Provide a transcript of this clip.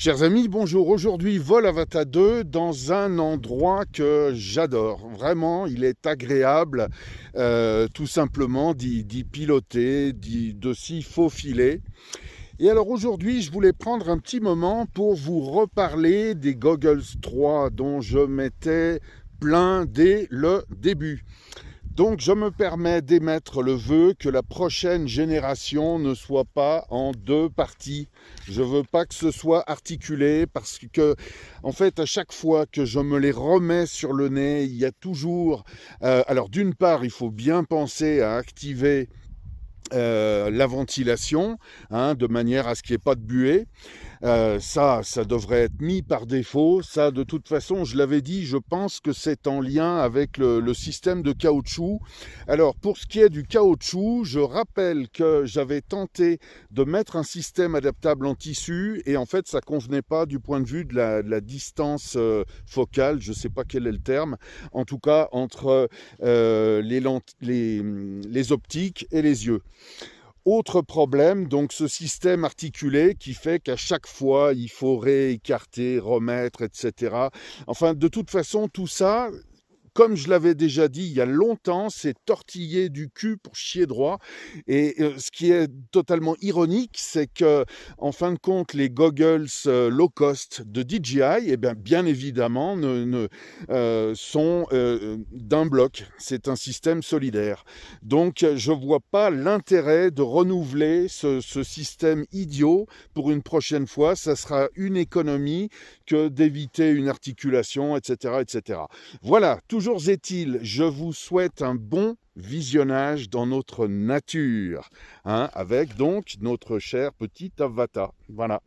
Chers amis, bonjour. Aujourd'hui, vol Avata 2 dans un endroit que j'adore. Vraiment, il est agréable tout simplement d'y piloter, de s'y faufiler. Et alors aujourd'hui, je voulais prendre un petit moment pour vous reparler des Goggles 3 dont je m'étais plaint dès le début. Donc je me permets d'émettre le vœu que la prochaine génération ne soit pas en deux parties. Je veux pas que ce soit articulé parce que, en fait, à chaque fois que je me les remets sur le nez, il y a toujours... alors d'une part, il faut bien penser à activer la ventilation, de manière à ce qu'il n'y ait pas de buée. Ça devrait être mis par défaut. Ça, de toute façon, je l'avais dit, je pense que c'est en lien avec le système de caoutchouc. Alors, pour ce qui est du caoutchouc, je rappelle que j'avais tenté de mettre un système adaptable en tissu et en fait, ça convenait pas du point de vue de la distance focale, je sais pas quel est le terme, en tout cas entre les optiques et les yeux. Autre problème, donc ce système articulé qui fait qu'à chaque fois, il faut réécarter, remettre, etc. Enfin, de toute façon, tout ça, comme je l'avais déjà dit il y a longtemps, c'est tortillé du cul pour chier droit. Et ce qui est totalement ironique, c'est que, en fin de compte, les goggles low cost de DJI, bien évidemment, sont d'un bloc. C'est un système solidaire. Donc, je vois pas l'intérêt de renouveler ce système idiot pour une prochaine fois. Ça sera une économie que d'éviter une articulation, etc., etc. Voilà, toujours est-il, je vous souhaite un bon visionnage dans notre nature, avec donc notre cher petit Avata. Voilà.